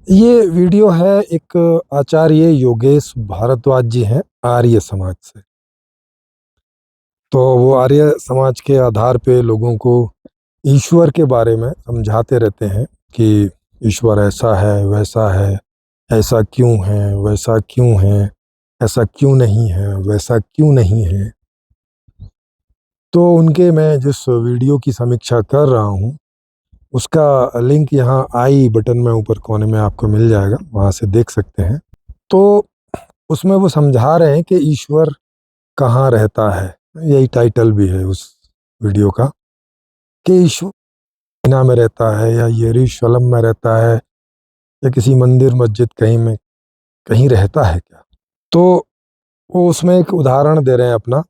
ये वीडियो है एक आचार्य योगेश भारद्वाज जी हैं आर्य समाज से। तो वो आर्य समाज के आधार पे लोगों को ईश्वर के बारे में समझाते रहते हैं कि ईश्वर ऐसा है, वैसा है, ऐसा क्यों है, वैसा क्यों है, ऐसा क्यों नहीं है, वैसा क्यों नहीं है। तो उनके मैं जिस वीडियो की समीक्षा कर रहा हूँ उसका लिंक यहाँ आई बटन में ऊपर कोने में आपको मिल जाएगा, वहाँ से देख सकते हैं। तो उसमें वो समझा रहे हैं कि ईश्वर कहाँ रहता है। यही टाइटल भी है उस वीडियो का कि ईश्वर चीना में रहता है या यरूशलेम में रहता है या किसी मंदिर मस्जिद कहीं में कहीं रहता है क्या। तो वो उसमें एक उदाहरण दे रहे हैं अपना।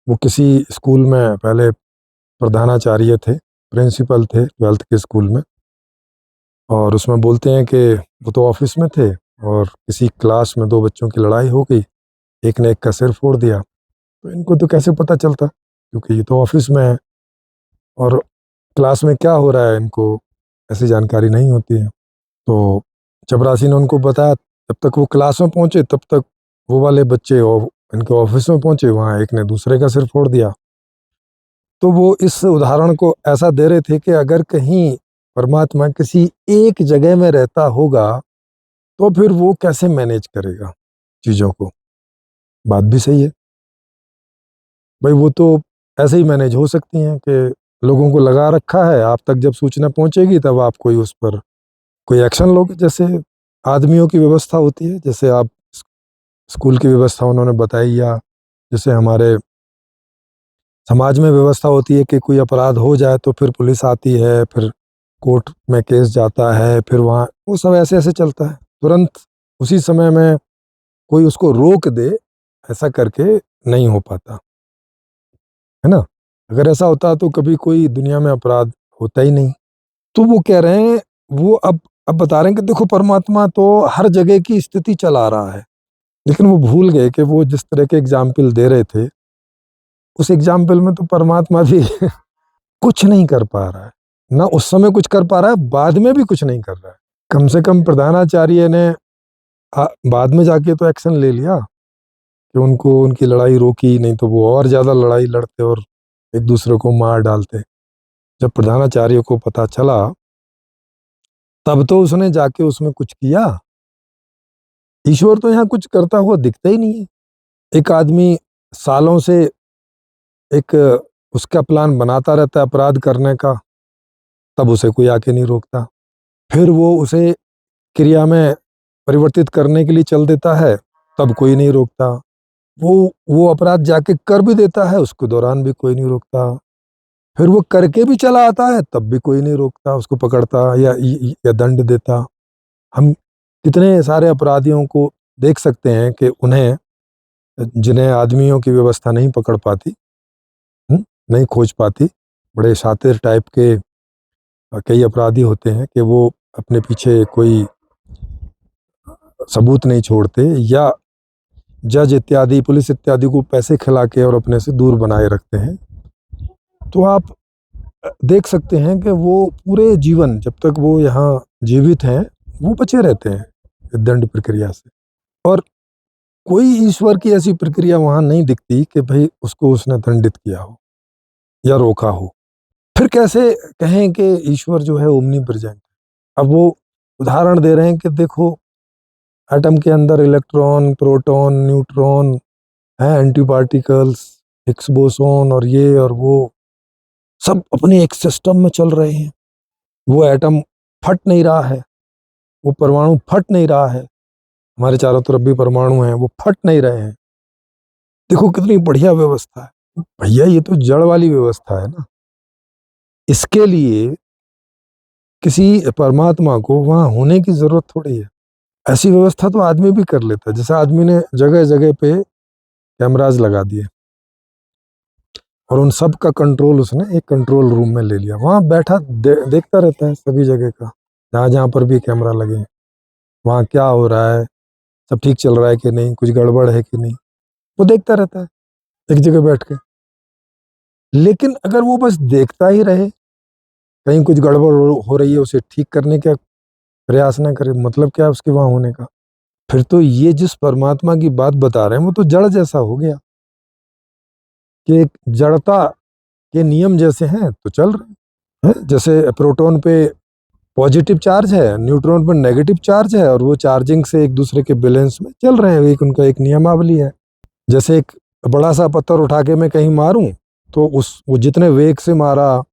वो किसी स्कूल में पहले प्रधानाचार्य थे, प्रिंसिपल थे 12th के स्कूल में। और उसमें बोलते हैं कि वो तो ऑफिस में थे और किसी क्लास में दो बच्चों की लड़ाई हो गई, एक ने एक का सिर फोड़ दिया। तो इनको तो कैसे पता चलता, क्योंकि ये तो ऑफिस में है और क्लास में क्या हो रहा है इनको ऐसी जानकारी नहीं होती है। तो चपरासी ने उनको बताया, जब तक वो क्लास में पहुंचे तब तक वो वाले बच्चे और इनके ऑफिस में पहुंचे, वहाँ एक ने दूसरे का सिर फोड़ दिया। तो वो इस उदाहरण को ऐसा दे रहे थे कि अगर कहीं परमात्मा किसी एक जगह में रहता होगा तो फिर वो कैसे मैनेज करेगा चीज़ों को। बात भी सही है भाई, वो तो ऐसे ही मैनेज हो सकती हैं कि लोगों को लगा रखा है, आप तक जब सूचना पहुंचेगी तब आप कोई उस पर कोई एक्शन लोगे। जैसे आदमियों की व्यवस्था होती है, जैसे आप स्कूल की व्यवस्था उन्होंने बताई, या जैसे हमारे समाज में व्यवस्था होती है कि कोई अपराध हो जाए तो फिर पुलिस आती है, फिर कोर्ट में केस जाता है, फिर वहाँ वो सब ऐसे ऐसे चलता है। तुरंत उसी समय में कोई उसको रोक दे, ऐसा करके नहीं हो पाता है ना। अगर ऐसा होता तो कभी कोई दुनिया में अपराध होता ही नहीं। तो वो कह रहे हैं, वो अब बता रहे हैं कि देखो परमात्मा तो हर जगह की स्थिति चला रहा है, लेकिन वो भूल गए कि वो जिस तरह के एग्जाम्पल दे रहे थे उस एग्जाम्पल में तो परमात्मा भी कुछ नहीं कर पा रहा है। ना उस समय कुछ कर पा रहा है, बाद में भी कुछ नहीं कर रहा है। कम से कम प्रधानाचार्य ने बाद में जाके तो एक्शन ले लिया कि उनको उनकी लड़ाई रोकी, नहीं तो वो और ज्यादा लड़ाई लड़ते और एक दूसरे को मार डालते। जब प्रधानाचार्य को पता चला तब तो उसने जाके उसमें कुछ किया। ईश्वर तो यहाँ कुछ करता हुआ दिखता ही नहीं है। एक आदमी सालों से एक उसका प्लान बनाता रहता है अपराध करने का, तब उसे कोई आके नहीं रोकता। फिर वो उसे क्रिया में परिवर्तित करने के लिए चल देता है, तब कोई नहीं रोकता। वो अपराध जाके कर भी देता है, उसके दौरान भी कोई नहीं रोकता। फिर वो करके भी चला आता है, तब भी कोई नहीं रोकता, उसको पकड़ता या दंड देता। हम कितने सारे अपराधियों को देख सकते हैं कि उन्हें, जिन्हें आदमियों की व्यवस्था नहीं पकड़ पाती, नहीं खोज पाती, बड़े शातिर टाइप के कई अपराधी होते हैं कि वो अपने पीछे कोई सबूत नहीं छोड़ते, या जज इत्यादि पुलिस इत्यादि को पैसे खिला के और अपने से दूर बनाए रखते हैं। तो आप देख सकते हैं कि वो पूरे जीवन जब तक वो यहाँ जीवित हैं वो बचे रहते हैं दंड प्रक्रिया से। और कोई ईश्वर की ऐसी प्रक्रिया वहां नहीं दिखती कि भाई उसको उसने दंडित किया हो या रोका हो। फिर कैसे कहें कि ईश्वर जो है ओमनी प्रेजेंट। अब वो उदाहरण दे रहे हैं कि देखो एटम के अंदर इलेक्ट्रॉन, प्रोटॉन, न्यूट्रॉन है, एंटी पार्टिकल्स, हिग्स बोसोन और ये और वो सब अपने एक सिस्टम में चल रहे हैं। वो एटम फट नहीं रहा है, वो परमाणु फट नहीं रहा है, हमारे चारों तरफ भी परमाणु हैं, वो फट नहीं रहे हैं। देखो कितनी बढ़िया व्यवस्था है। भैया ये तो जड़ वाली व्यवस्था है ना। इसके लिए किसी परमात्मा को वहां होने की जरूरत थोड़ी है। ऐसी व्यवस्था तो आदमी भी कर लेता है। जैसे आदमी ने जगह जगह पे कैमराज लगा दिए और उन सब का कंट्रोल उसने एक कंट्रोल रूम में ले लिया, वहां बैठा देखता रहता है सभी जगह का, जहां जहां पर भी कैमरा लगे हैं वहां क्या हो रहा है, सब ठीक चल रहा है कि नहीं, कुछ गड़बड़ है कि नहीं, वो देखता रहता है एक जगह बैठ के। लेकिन अगर वो बस देखता ही रहे, कहीं कुछ गड़बड़ हो रही है उसे ठीक करने का प्रयास ना करे, मतलब क्या है उसके वहां होने का? फिर तो ये जिस परमात्मा की बात बता रहे हैं वो तो जड़ जैसा हो गया, कि एक जड़ता के नियम जैसे हैं तो चल रहे हैं। जैसे प्रोटॉन पे पॉजिटिव चार्ज है, न्यूट्रॉन पर नेगेटिव चार्ज है, और वो चार्जिंग से एक दूसरे के बैलेंस में चल रहे हैं, एक उनका एक नियमावली है। जैसे एक बड़ा सा पत्थर उठा के मैं कहीं मारूं, तो उस वो जितने वेग से मारा,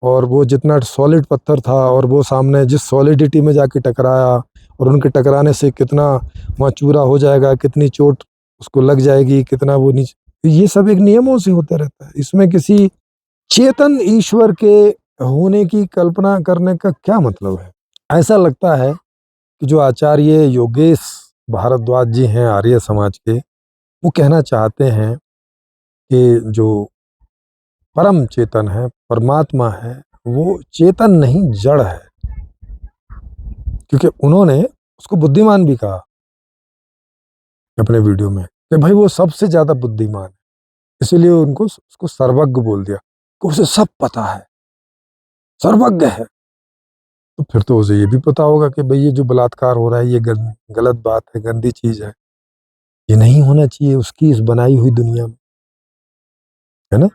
और वो जितना सॉलिड पत्थर था, और वो सामने जिस सॉलिडिटी में जाके टकराया, और उनके टकराने से कितना वहाँ चूरा हो जाएगा, कितनी चोट उसको लग जाएगी, कितना वो नीचे, ये सब एक नियमों से होता रहता है। इसमें किसी चेतन ईश्वर के होने की कल्पना करने का क्या मतलब है? ऐसा लगता है कि जो आचार्य योगेश भारद्वाज जी हैं आर्य समाज के, वो कहना चाहते हैं कि जो परम चेतन है, परमात्मा है, वो चेतन नहीं जड़ है। क्योंकि उन्होंने उसको बुद्धिमान भी कहा अपने वीडियो में, कि भाई वो सबसे ज्यादा बुद्धिमान है, इसीलिए उनको उसको सर्वज्ञ बोल दिया, कि उसे सब पता है, सर्वज्ञ है। तो फिर तो उसे ये भी पता होगा कि भाई ये जो बलात्कार हो रहा है ये गलत बात है, गंदी चीज है, ये नहीं होना चाहिए उसकी इस बनाई हुई दुनिया में, है ना?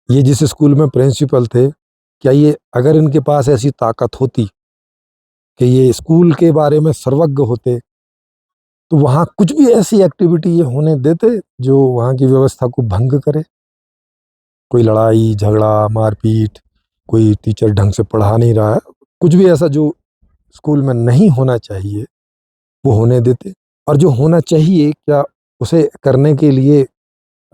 ये जिस स्कूल में प्रिंसिपल थे, क्या ये अगर इनके पास ऐसी ताकत होती कि ये स्कूल के बारे में सर्वज्ञ होते, तो वहां कुछ भी ऐसी एक्टिविटी ये होने देते जो वहां की व्यवस्था को भंग करे? कोई लड़ाई झगड़ा मारपीट, कोई टीचर ढंग से पढ़ा नहीं रहा है, कुछ भी ऐसा जो स्कूल में नहीं होना चाहिए वो होने देते? और जो होना चाहिए क्या उसे करने के लिए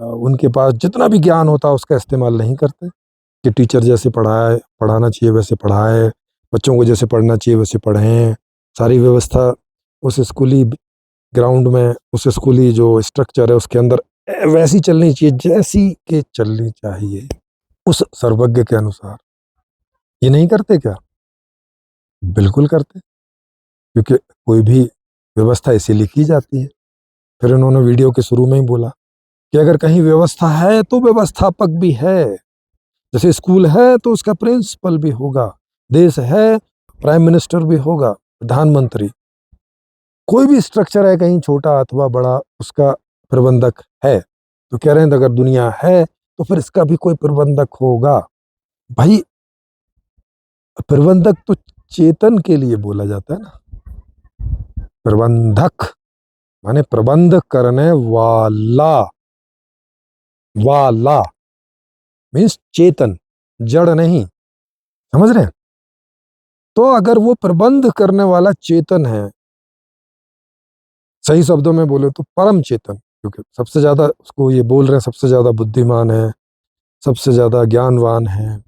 उनके पास जितना भी ज्ञान होता है उसका इस्तेमाल नहीं करते? कि टीचर जैसे पढ़ाए पढ़ाना चाहिए वैसे पढ़ाए, बच्चों को जैसे पढ़ना चाहिए वैसे पढ़ें, सारी व्यवस्था उस स्कूली ग्राउंड में, उस स्कूली जो स्ट्रक्चर है उसके अंदर वैसी चलनी चाहिए जैसी कि चलनी चाहिए उस सर्वज्ञ के अनुसार। ये नहीं करते क्या? बिल्कुल करते, क्योंकि कोई भी व्यवस्था इसीलिए की जाती है। फिर उन्होंने वीडियो के शुरू में ही बोला कि अगर कहीं व्यवस्था है तो व्यवस्थापक भी है, जैसे स्कूल है तो उसका प्रिंसिपल भी होगा, देश है प्राइम मिनिस्टर भी होगा, प्रधानमंत्री, कोई भी स्ट्रक्चर है कहीं छोटा अथवा बड़ा उसका प्रबंधक है। तो कह रहे हैं अगर दुनिया है तो फिर इसका भी कोई प्रबंधक होगा। भाई प्रबंधक तो चेतन के लिए बोला जाता है ना, प्रबंधक माने प्रबंध करने वाला, वाला मीन्स चेतन, जड़ नहीं। समझ रहे हैं? तो अगर वो प्रबंध करने वाला चेतन है, सही शब्दों में बोले तो परम चेतन, क्योंकि सबसे ज्यादा उसको ये बोल रहे हैं सबसे ज्यादा बुद्धिमान है, सबसे ज्यादा ज्ञानवान है,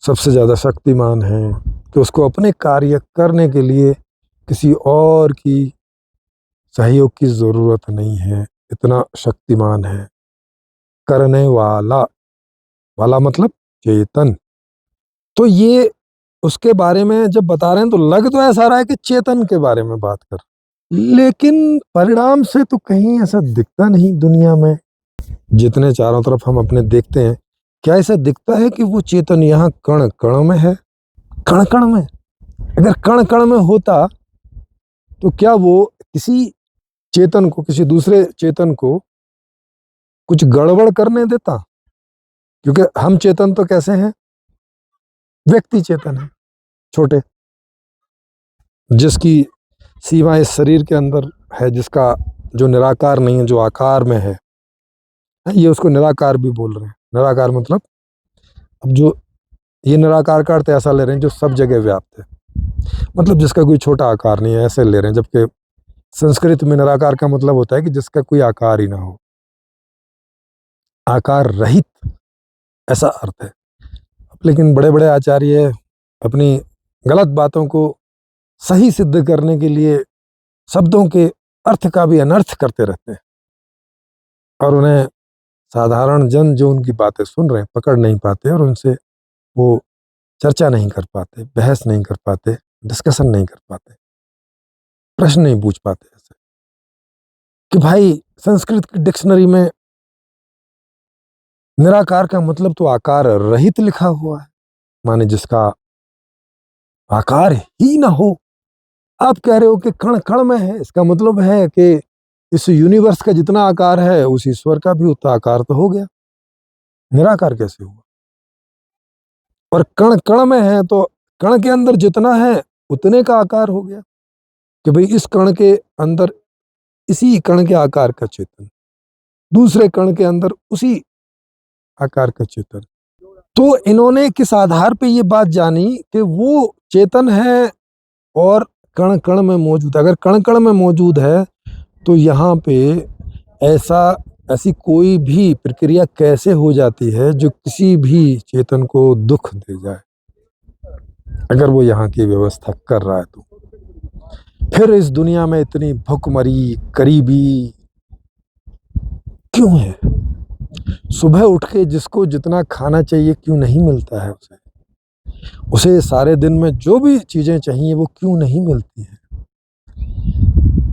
सबसे ज्यादा शक्तिमान है, कि उसको अपने कार्य करने के लिए किसी और की सहयोग की जरूरत नहीं है, इतना शक्तिमान है। करने वाला, वाला मतलब चेतन। तो ये उसके बारे में जब बता रहे हैं तो लग तो ऐसा रहा है कि चेतन के बारे में बात कर, लेकिन परिणाम से तो कहीं ऐसा दिखता नहीं दुनिया में। जितने चारों तरफ हम अपने देखते हैं, क्या ऐसा दिखता है कि वो चेतन यहाँ कण कण में है? कण कण में, अगर कण कण में होता तो क्या वो किसी चेतन को, किसी दूसरे चेतन को कुछ गड़बड़ करने देता? क्योंकि हम चेतन तो कैसे हैं? व्यक्ति चेतन है, छोटे, जिसकी सीमा इस शरीर के अंदर है, जिसका जो निराकार नहीं है, जो आकार में है। ये उसको निराकार भी बोल रहे हैं। निराकार मतलब, अब जो ये निराकार का अर्थ ऐसा ले रहे हैं जो सब जगह व्याप्त है, मतलब जिसका कोई छोटा आकार नहीं है, ऐसे ले रहे हैं। जबकि संस्कृत में निराकार का मतलब होता है कि जिसका कोई आकार ही ना हो, आकार रहित, ऐसा अर्थ है। लेकिन बड़े बड़े आचार्य अपनी गलत बातों को सही सिद्ध करने के लिए शब्दों के अर्थ का भी अनर्थ करते रहते हैं, और उन्हें साधारण जन जो उनकी बातें सुन रहे हैं पकड़ नहीं पाते, और उनसे वो चर्चा नहीं कर पाते, बहस नहीं कर पाते, डिस्कशन नहीं कर पाते, प्रश्न नहीं पूछ पाते। ऐसे कि भाई संस्कृत की डिक्शनरी में निराकार का मतलब तो आकार रहित लिखा हुआ है, माने जिसका आकार ही ना हो। आप कह रहे हो कि कण कण में है, इसका मतलब है कि इस यूनिवर्स का जितना आकार है उस ईश्वर का भी उतना आकार तो हो गया, निराकार कैसे हुआ? और कण कण में है तो कण के अंदर जितना है उतने का आकार हो गया, कि भाई इस कण के अंदर इसी कण के आकार का चेतन, दूसरे कण के अंदर उसी आकार का चेतन। तो इन्होंने किस आधार पे ये बात जानी कि वो चेतन है और कण कण में मौजूद है? अगर कण कण में मौजूद है तो यहाँ पे ऐसा ऐसी कोई भी प्रक्रिया कैसे हो जाती है जो किसी भी चेतन को दुख दे जाए, अगर वो यहाँ की व्यवस्था कर रहा है तो? फिर इस दुनिया में इतनी भुखमरी करीबी क्यों है? सुबह उठ के जिसको जितना खाना चाहिए क्यों नहीं मिलता है उसे? उसे सारे दिन में जो भी चीजें चाहिए वो क्यों नहीं मिलती है?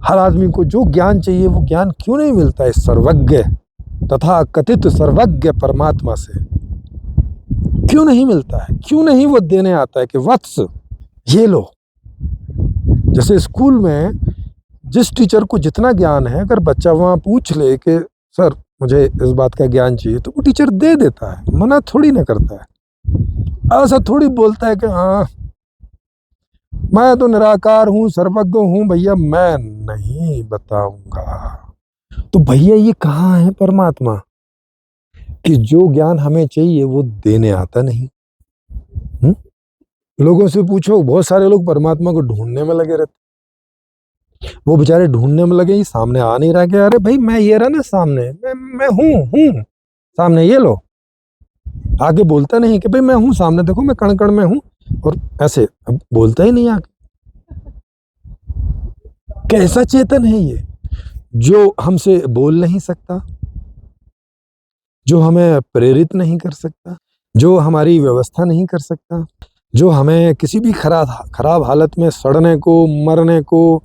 हर आदमी को जो ज्ञान चाहिए वो ज्ञान क्यों नहीं मिलता है सर्वज्ञ तथा कथित सर्वज्ञ परमात्मा से? क्यों नहीं मिलता है? क्यों नहीं वो देने आता है कि वत्स ये लो? जैसे स्कूल में जिस टीचर को जितना ज्ञान है, अगर बच्चा वहां पूछ ले कि सर मुझे इस बात का ज्ञान चाहिए, तो वो टीचर दे देता है, मना थोड़ी ना करता है। ऐसा थोड़ी बोलता है कि हाँ मैं तो निराकार हूं, सर्वज्ञ हूं भैया, मैं नहीं बताऊंगा। तो भैया ये कहाँ है परमात्मा कि जो ज्ञान हमें चाहिए वो देने आता नहीं? हुँ? लोगों से पूछो, बहुत सारे लोग परमात्मा को ढूंढने में लगे रहते, वो बेचारे ढूंढने में लगे, ये सामने आ नहीं रहा। कि अरे भाई मैं ये रहा ना सामने, मैं हूँ सामने, ये लो। आगे बोलता नहीं कि भाई मैं हूँ सामने, देखो मैं कण कण में हूँ, और ऐसे अब बोलता ही नहीं आगे। कैसा चेतन है ये जो हमसे बोल नहीं सकता, जो हमें प्रेरित नहीं कर सकता, जो हमारी व्यवस्था नहीं कर सकता, जो हमें किसी भी खराब हालत में सड़ने को, मरने को,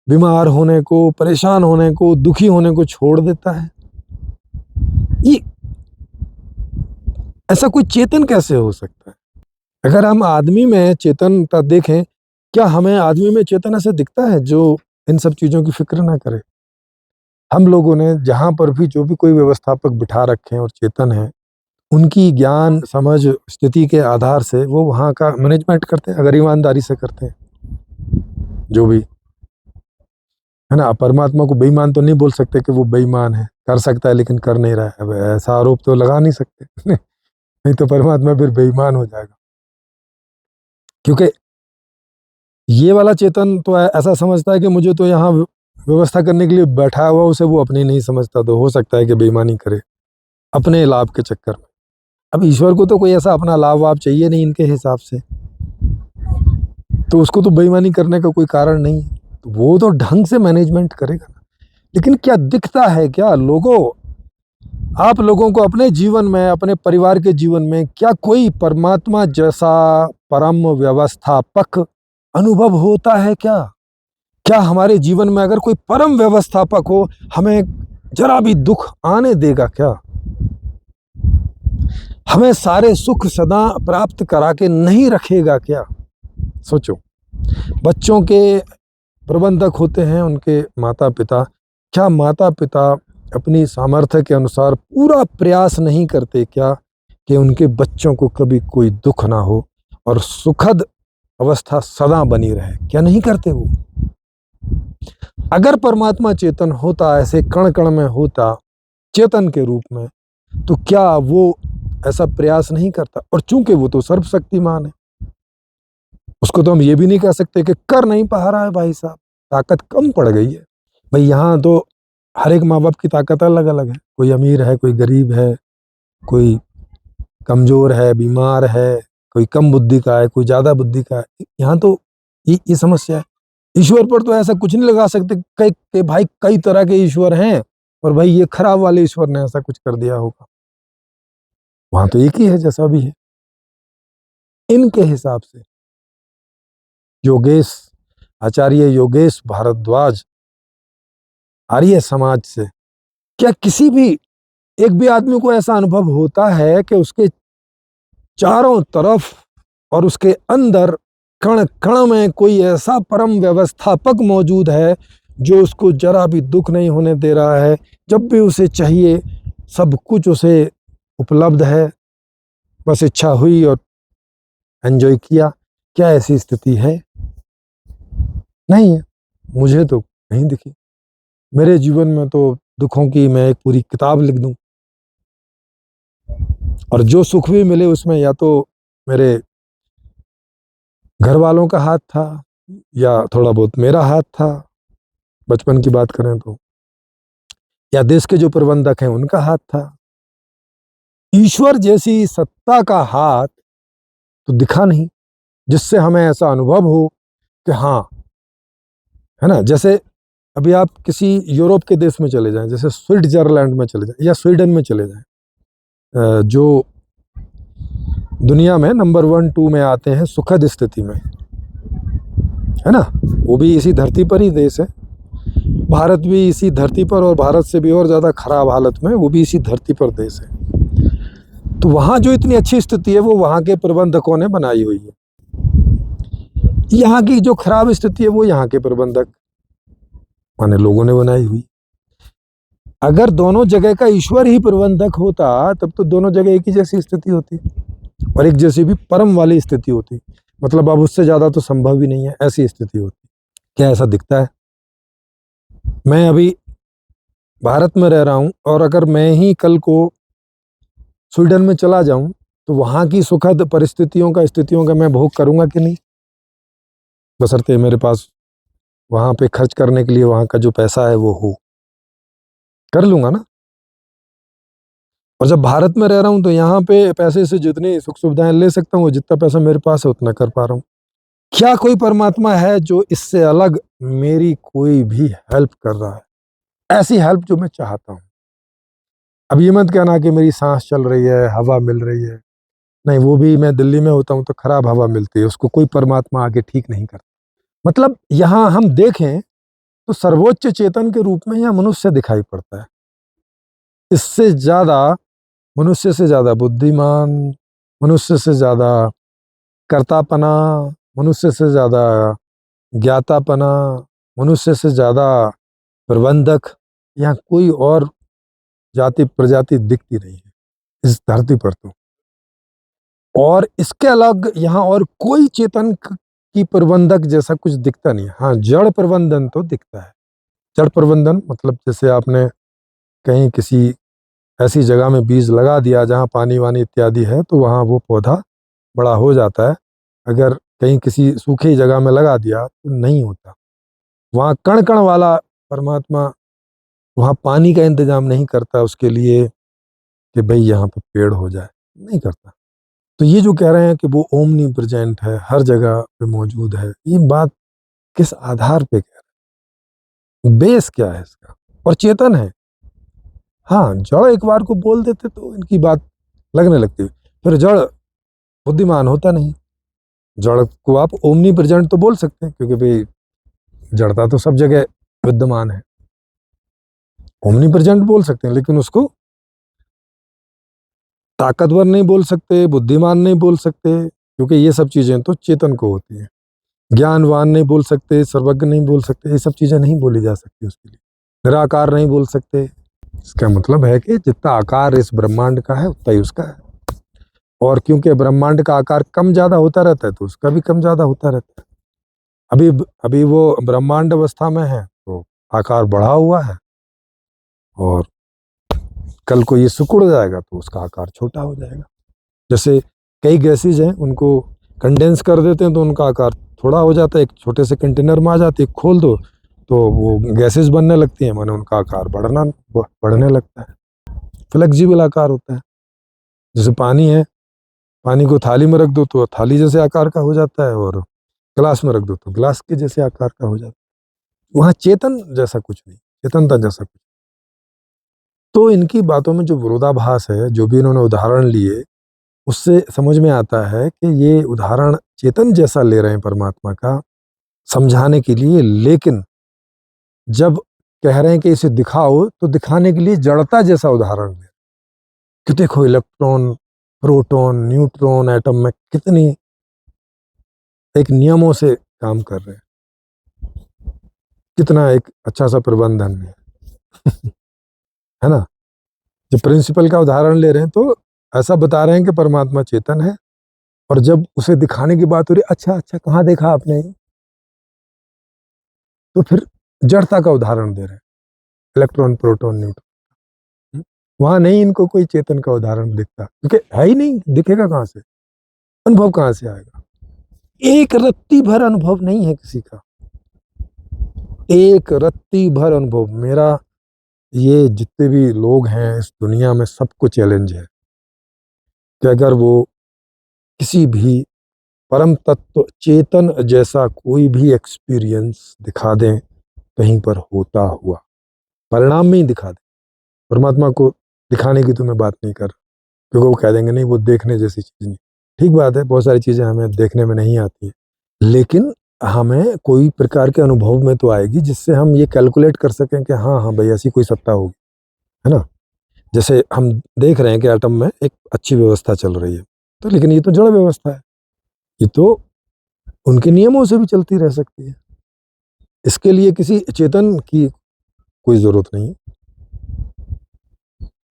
बीमार होने को, परेशान होने को, दुखी होने को छोड़ देता है? ये ऐसा कोई चेतन कैसे हो सकता है? अगर हम आदमी में चेतनता देखें, क्या हमें आदमी में चेतन ऐसे दिखता है जो इन सब चीजों की फिक्र ना करे? हम लोगों ने जहां पर भी जो भी कोई व्यवस्थापक बिठा रखे हैं और चेतन है, उनकी ज्ञान समझ स्थिति के आधार से वो वहां का मैनेजमेंट करते हैं, अगर ईमानदारी से करते हैं जो भी है ना। परमात्मा को बेईमान तो नहीं बोल सकते कि वो बेईमान है, कर सकता है लेकिन कर नहीं रहा है, अब ऐसा आरोप तो लगा नहीं सकते नहीं तो परमात्मा फिर बेईमान हो जाएगा। क्योंकि ये वाला चेतन तो ऐसा समझता है कि मुझे तो यहाँ व्यवस्था करने के लिए बैठा हुआ, उसे वो अपनी नहीं समझता, तो हो सकता है कि बेईमानी करे अपने लाभ के चक्कर में। अब ईश्वर को तो कोई ऐसा अपना लाभ वाभ चाहिए नहीं इनके हिसाब से, तो उसको तो बेईमानी करने का कोई कारण नहीं है, तो वो तो ढंग से मैनेजमेंट करेगा ना। लेकिन क्या दिखता है क्या लोगों, आप लोगों को अपने जीवन में, अपने परिवार के जीवन में क्या कोई परमात्मा जैसा परम व्यवस्थापक अनुभव होता है क्या? क्या हमारे जीवन में अगर कोई परम व्यवस्थापक हो, हमें जरा भी दुख आने देगा क्या? हमें सारे सुख सदा प्राप्त करा के नहीं रखेगा क्या? सोचो, बच्चों के प्रबंधक होते हैं उनके माता पिता, क्या माता पिता अपनी सामर्थ्य के अनुसार पूरा प्रयास नहीं करते क्या कि उनके बच्चों को कभी कोई दुख ना हो और सुखद अवस्था सदा बनी रहे? क्या नहीं करते वो? अगर परमात्मा चेतन होता, ऐसे कण कण में होता चेतन के रूप में, तो क्या वो ऐसा प्रयास नहीं करता? और चूंकि वो तो सर्वशक्तिमान है, उसको तो हम ये भी नहीं कह सकते कि कर नहीं पा रहा है भाई साहब, ताकत कम पड़ गई है। भाई यहाँ तो हर एक माँ बाप की ताकत अलग अलग है, कोई अमीर है, कोई गरीब है, कोई कमजोर है, बीमार है, कोई कम बुद्धि का है, कोई ज्यादा बुद्धि का है। यहाँ तो ये समस्या है। ईश्वर पर तो ऐसा कुछ नहीं लगा सकते कि भाई कई तरह के ईश्वर हैं और भाई ये खराब वाले ईश्वर ने ऐसा कुछ कर दिया होगा। वहां तो एक ही है जैसा भी है। इनके हिसाब से योगेश, आचार्य योगेश भारद्वाज आर्य समाज से, क्या किसी भी एक भी आदमी को ऐसा अनुभव होता है कि उसके चारों तरफ और उसके अंदर कण कण में कोई ऐसा परम व्यवस्थापक मौजूद है जो उसको जरा भी दुख नहीं होने दे रहा है। जब भी उसे चाहिए सब कुछ उसे उपलब्ध है, बस इच्छा हुई और एंजॉय किया। क्या ऐसी स्थिति है? नहीं है, मुझे तो नहीं दिखी। मेरे जीवन में तो दुखों की मैं एक पूरी किताब लिख दूं, और जो सुख भी मिले उसमें या तो मेरे घर वालों का हाथ था या थोड़ा बहुत मेरा हाथ था, बचपन की बात करें तो, या देश के जो प्रबंधक हैं उनका हाथ था। ईश्वर जैसी सत्ता का हाथ तो दिखा नहीं जिससे हमें ऐसा अनुभव हो कि हाँ, है ना। जैसे अभी आप किसी यूरोप के देश में चले जाएं, जैसे स्विट्जरलैंड में चले जाएं या स्वीडन में चले जाएं, जो दुनिया में नंबर 1 2 में आते हैं सुखद स्थिति में, है ना। वो भी इसी धरती पर ही देश है। भारत भी इसी धरती पर, और भारत से भी और ज़्यादा खराब हालत में, वो भी इसी धरती पर देश है। तो वहाँ जो इतनी अच्छी स्थिति है वो वहाँ के प्रबंधकों ने बनाई हुई है। यहाँ की जो खराब स्थिति है वो यहाँ के प्रबंधक माने लोगों ने बनाई हुई। अगर दोनों जगह का ईश्वर ही प्रबंधक होता तब तो दोनों जगह एक ही जैसी स्थिति होती और एक जैसी भी परम वाली स्थिति होती। मतलब अब उससे ज्यादा तो संभव ही नहीं है, ऐसी स्थिति होती। क्या ऐसा दिखता है? मैं अभी भारत में रह रहा हूं और अगर मैं ही कल को स्वीडन में चला जाऊं तो वहां की सुखद परिस्थितियों का स्थितियों का मैं भोग करूंगा कि नहीं? बशर्ते मेरे पास वहां पे खर्च करने के लिए वहां का जो पैसा है वो हो, कर लूंगा ना। और जब भारत में रह रहा हूं तो यहाँ पे पैसे से जितनी सुख सुविधाएं ले सकता हूँ, जितना पैसा मेरे पास है उतना कर पा रहा हूँ। क्या कोई परमात्मा है जो इससे अलग मेरी कोई भी हेल्प कर रहा है? ऐसी हेल्प जो मैं चाहता हूँ। अब ये मत कहना कि मेरी सांस चल रही है, हवा मिल रही है। नहीं, वो भी मैं दिल्ली में होता हूँ तो खराब हवा मिलती है, उसको कोई परमात्मा आके ठीक नहीं करता। मतलब यहाँ हम देखें तो सर्वोच्च चेतन के रूप में यह मनुष्य दिखाई पड़ता है। इससे ज्यादा, मनुष्य से ज्यादा बुद्धिमान, मनुष्य से ज्यादा कर्तापना, मनुष्य से ज्यादा ज्ञातापना, मनुष्य से ज्यादा प्रबंधक यहाँ कोई और जाति प्रजाति दिखती नहीं है इस धरती पर तो। और इसके अलग यहाँ और कोई चेतन की प्रबंधक जैसा कुछ दिखता नहीं है। हाँ, जड़ प्रबंधन तो दिखता है। जड़ प्रबंधन मतलब जैसे आपने कहीं किसी ऐसी जगह में बीज लगा दिया जहाँ पानी वानी इत्यादि है तो वहाँ वो पौधा बड़ा हो जाता है। अगर कहीं किसी सूखी जगह में लगा दिया तो नहीं होता। वहाँ कण कण वाला परमात्मा वहाँ पानी का इंतजाम नहीं करता उसके लिए कि भाई यहाँ पे पेड़ हो जाए, नहीं करता। तो ये जो कह रहे हैं कि वो ओमनी प्रेजेंट है, हर जगह पे मौजूद है, ये बात किस आधार पे कह रहे हैं? बेस क्या है इसका? और चेतन है। हाँ, जड़ एक बार को बोल देते तो इनकी बात लगने लगती, फिर जड़ बुद्धिमान होता नहीं। जड़ को आप ओमनी प्रेजेंट तो बोल सकते हैं क्योंकि भाई जड़ता तो सब जगह विद्यमान है, ओमनी प्रेजेंट बोल सकते हैं, लेकिन उसको ताकतवर नहीं बोल सकते, बुद्धिमान नहीं बोल सकते, क्योंकि ये सब चीजें तो चेतन को होती हैं। ज्ञानवान नहीं बोल सकते, सर्वज्ञ नहीं बोल सकते, ये सब चीजें नहीं बोली जा सकती उसके लिए। निराकार नहीं बोल सकते। इसका मतलब है कि जितना आकार इस ब्रह्मांड का है उतना ही उसका है, और क्योंकि ब्रह्मांड का आकार कम ज्यादा होता रहता है तो उसका भी कम ज्यादा होता रहता है। अभी अभी वो ब्रह्मांड अवस्था में है तो आकार बढ़ा हुआ है, और कल को ये सिकुड़ जाएगा तो उसका आकार छोटा हो जाएगा। जैसे कई गैसेज हैं, उनको कंडेंस कर देते हैं तो उनका आकार थोड़ा हो जाता है, एक छोटे से कंटेनर में आ जाती है, खोल दो तो वो गैसेज बनने लगती हैं, माने उनका आकार बढ़ने लगता है। फ्लेक्सिबल आकार होता है। जैसे पानी है, पानी को थाली में रख दो तो थाली जैसे आकार का हो जाता है, और गिलास में रख दो तो गिलास के जैसे आकार का हो जाता है। वहाँ चेतन जैसा कुछ नहीं, चेतनता जैसा कुछ। तो इनकी बातों में जो विरोधाभास है, जो भी इन्होंने उदाहरण लिए, उससे समझ में आता है कि ये उदाहरण चेतन जैसा ले रहे हैं परमात्मा का समझाने के लिए, लेकिन जब कह रहे हैं कि इसे दिखाओ तो दिखाने के लिए जड़ता जैसा उदाहरण ले कि देखो इलेक्ट्रॉन, प्रोटॉन, न्यूट्रॉन, एटम में कितनी एक नियमों से काम कर रहे हैं। कितना एक अच्छा सा प्रबंधन है ना। जब प्रिंसिपल का उदाहरण ले रहे हैं तो ऐसा बता रहे हैं कि परमात्मा चेतन है, और जब उसे दिखाने की बात हो रही, अच्छा अच्छा कहाँ देखा आपने, तो फिर जड़ता का उदाहरण दे रहे हैं, इलेक्ट्रॉन प्रोटॉन न्यूट्रॉन। वहां नहीं इनको कोई चेतन का उदाहरण दिखता, क्योंकि है ही नहीं, दिखेगा कहाँ से, अनुभव कहाँ से आएगा। एक रत्ती भर अनुभव नहीं है किसी का, एक रत्ती भर अनुभव। मेरा ये जितने भी लोग हैं इस दुनिया में, सबको चैलेंज है कि अगर वो किसी भी परम तत्व चेतन जैसा कोई भी एक्सपीरियंस दिखा दें कहीं पर होता हुआ, परिणाम में ही दिखा दें। परमात्मा को दिखाने की तो मैं बात नहीं कर रहा, क्योंकि वो कह देंगे नहीं वो देखने जैसी चीज़ नहीं। ठीक बात है, बहुत सारी चीज़ें हमें देखने में नहीं आती हैं, लेकिन हमें कोई प्रकार के अनुभव में तो आएगी जिससे हम ये कैलकुलेट कर सकें कि हाँ हाँ भाई ऐसी कोई सत्ता होगी, है ना। जैसे हम देख रहे हैं कि एटम में एक अच्छी व्यवस्था चल रही है, तो लेकिन ये तो जड़ व्यवस्था है, ये तो उनके नियमों से भी चलती रह सकती है। इसके लिए किसी चेतन की कोई ज़रूरत नहीं है।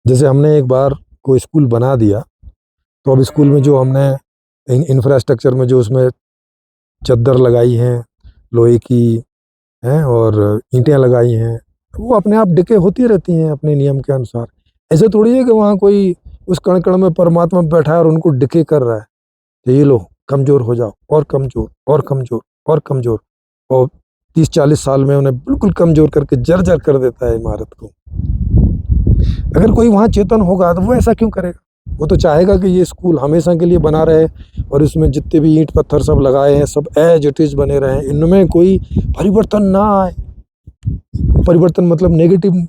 जैसे हमने एक बार कोई स्कूल बना दिया, तो अब स्कूल में जो हमने इंफ्रास्ट्रक्चर में जो उसमें चद्दर लगाई हैं लोहे की हैं और ईंटें लगाई हैं, वो अपने आप डिके होती रहती हैं अपने नियम के अनुसार। ऐसे थोड़ी है कि वहाँ कोई उस कण कण में परमात्मा बैठा है और उनको डिके कर रहा है कि ये लो कमज़ोर हो जाओ, और कमज़ोर और कमज़ोर और कमज़ोर, और 30-40 साल में उन्हें बिल्कुल कमज़ोर करके जर्जर कर देता है इमारत को। अगर कोई वहाँ चेतन होगा तो वो ऐसा क्यों करेगा? वो तो चाहेगा कि ये स्कूल हमेशा के लिए बना रहे, और इसमें जितने भी ईंट पत्थर सब लगाए हैं सब एज इट इज बने रहें, इनमें कोई परिवर्तन ना आए। परिवर्तन मतलब नेगेटिव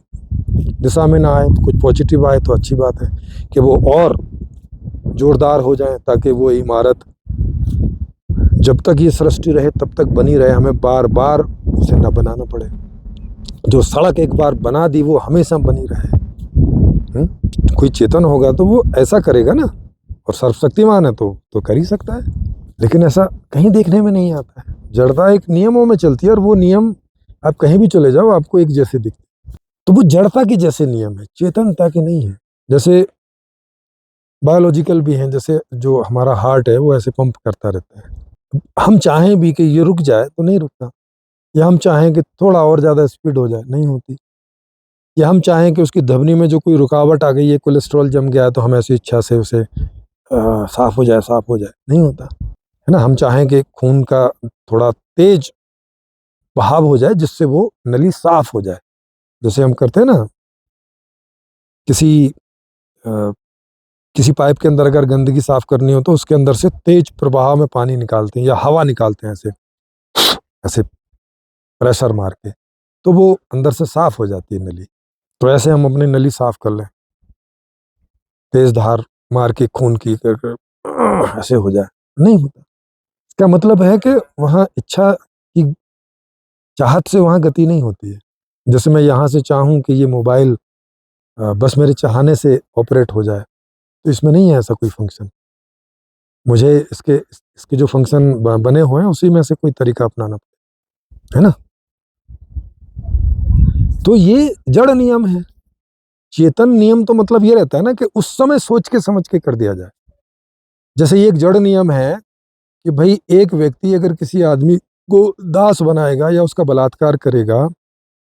दिशा में ना आए, तो कुछ पॉजिटिव आए तो अच्छी बात है कि वो और जोरदार हो जाए, ताकि वो इमारत जब तक ये सृष्टि रहे तब तक बनी रहे, हमें बार बार उसे न बनाना पड़े। जो सड़क एक बार बना दी वो हमेशा बनी रहे। कोई चेतन होगा तो वो ऐसा करेगा ना, और सर्वशक्तिमान है तो कर ही सकता है, लेकिन ऐसा कहीं देखने में नहीं आता है। जड़ता एक नियमों में चलती है, और वो नियम आप कहीं भी चले जाओ आपको एक जैसे दिखते, तो वो जड़ता के जैसे नियम है, चेतनता के नहीं है। जैसे बायोलॉजिकल भी हैं, जैसे जो हमारा हार्ट है वो ऐसे पंप करता रहता है, हम चाहें भी कि ये रुक जाए तो नहीं रुकता, या हम चाहें कि थोड़ा और ज़्यादा स्पीड हो जाए, नहीं होती, या हम चाहें कि उसकी धमनी में जो कोई रुकावट आ गई है, कोलेस्ट्रॉल जम गया है, तो हम ऐसी इच्छा से उसे साफ हो जाए, साफ हो जाए, नहीं होता, है ना। हम चाहें कि खून का थोड़ा तेज बहाव हो जाए जिससे वो नली साफ हो जाए, जैसे हम करते हैं ना, किसी अ, किसी पाइप के अंदर अगर गंदगी साफ करनी हो तो उसके अंदर से तेज प्रवाह में पानी निकालते हैं या हवा निकालते हैं, ऐसे ऐसे प्रेशर मार के, तो वो अंदर से साफ हो जाती है नली। तो ऐसे हम अपनी नली साफ कर लें, तेज धार मार के खून की ऐसे हो जाए, नहीं होता। इसका मतलब है कि वहाँ इच्छा की चाहत से वहाँ गति नहीं होती है। जैसे मैं यहाँ से चाहूँ कि ये मोबाइल बस मेरे चाहने से ऑपरेट हो जाए, तो इसमें नहीं है ऐसा कोई फंक्शन। मुझे इसके इसके जो फंक्शन बने हुए हैं उसी में से कोई तरीका अपनाना है ना। तो ये जड़ नियम है। चेतन नियम तो मतलब ये रहता है ना कि उस समय सोच के समझ के कर दिया जाए। जैसे ये एक जड़ नियम है कि भाई एक व्यक्ति अगर किसी आदमी को दास बनाएगा या उसका बलात्कार करेगा,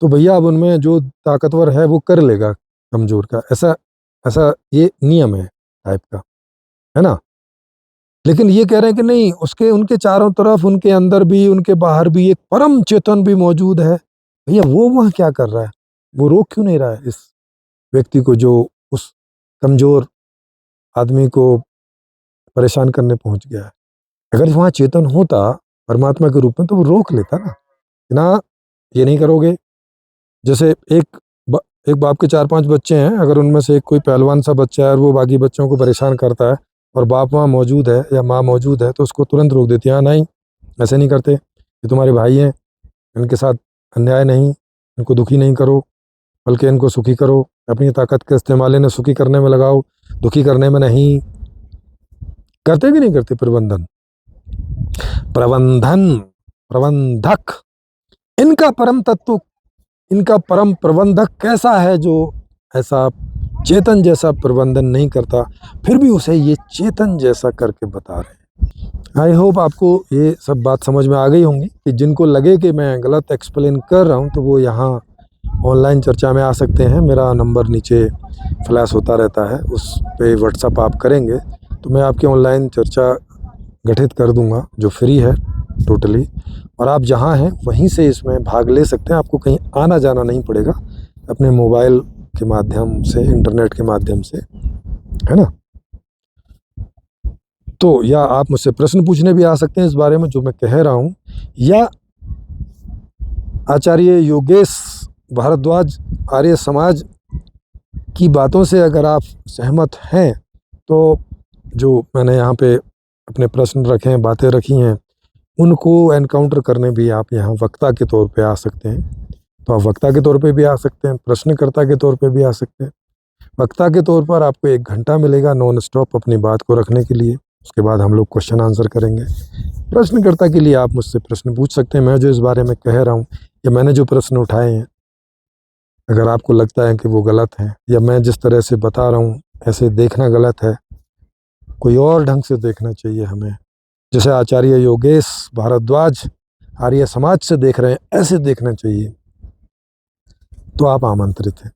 तो भैया अब उनमें जो ताकतवर है वो कर लेगा कमजोर का, ऐसा ऐसा ये नियम है टाइप का, है ना। लेकिन ये कह रहे हैं कि नहीं, उसके उनके चारों तरफ, उनके अंदर भी उनके बाहर भी एक परम चेतन भी मौजूद है। भैया वो वहाँ क्या कर रहा है, वो रोक क्यों नहीं रहा है इस व्यक्ति को जो उस कमजोर आदमी को परेशान करने पहुंच गया है। अगर वहाँ चेतन होता परमात्मा के रूप में तो वो रोक लेता ना, कि ना ये नहीं करोगे। जैसे एक बाप के 4-5 बच्चे हैं, अगर उनमें से एक कोई पहलवान सा बच्चा है और वो बाकी बच्चों को परेशान करता है, और बाप वहाँ मौजूद है या माँ मौजूद है, तो उसको तुरंत रोक देती है, हाँ नहीं ऐसे नहीं करते, ये तुम्हारे भाई हैं, इनके साथ अन्याय नहीं, इनको दुखी नहीं करो, बल्कि इनको सुखी करो, अपनी ताकत के इस्तेमाल इन्हें सुखी करने में लगाओ, दुखी करने में नहीं। करते कि नहीं करते प्रबंधन? प्रबंधन, प्रबंधक, इनका परम तत्व, इनका परम प्रबंधक कैसा है जो ऐसा चेतन जैसा प्रबंधन नहीं करता, फिर भी उसे ये चेतन जैसा करके बता रहे हैं। आई होप आपको ये सब बात समझ में आ गई होंगी कि जिनको लगे कि मैं गलत एक्सप्लेन कर रहा हूँ तो वो यहाँ ऑनलाइन चर्चा में आ सकते हैं। मेरा नंबर नीचे फ्लैश होता रहता है, उस पे व्हाट्सअप आप करेंगे तो मैं आपकी ऑनलाइन चर्चा गठित कर दूंगा जो फ्री है टोटली, और आप जहाँ हैं वहीं से इसमें भाग ले सकते हैं। आपको कहीं आना जाना नहीं पड़ेगा, अपने मोबाइल के माध्यम से, इंटरनेट के माध्यम से, है ना। तो या आप मुझसे प्रश्न पूछने भी आ सकते हैं इस बारे में जो मैं कह रहा हूँ, या आचार्य योगेश भारद्वाज आर्य समाज की बातों से अगर आप सहमत हैं तो जो मैंने यहाँ पे अपने प्रश्न रखे हैं, बातें रखी हैं, उनको एनकाउंटर करने भी आप यहाँ वक्ता के तौर पे आ सकते हैं। तो आप वक्ता के तौर पे भी आ सकते हैं, प्रश्नकर्ता के तौर पे भी आ सकते हैं। वक्ता के तौर पर आपको 1 घंटा मिलेगा नॉन स्टॉप अपनी बात को रखने के लिए, उसके बाद हम लोग क्वेश्चन आंसर करेंगे। प्रश्नकर्ता के लिए आप मुझसे प्रश्न पूछ सकते हैं। मैं जो इस बारे में कह रहा हूँ या मैंने जो प्रश्न उठाए हैं, अगर आपको लगता है कि वो गलत हैं या मैं जिस तरह से बता रहा हूँ ऐसे देखना गलत है, कोई और ढंग से देखना चाहिए हमें, जैसे आचार्य योगेश भारद्वाज आर्य समाज से देख रहे हैं ऐसे देखना चाहिए, तो आप आमंत्रित हैं।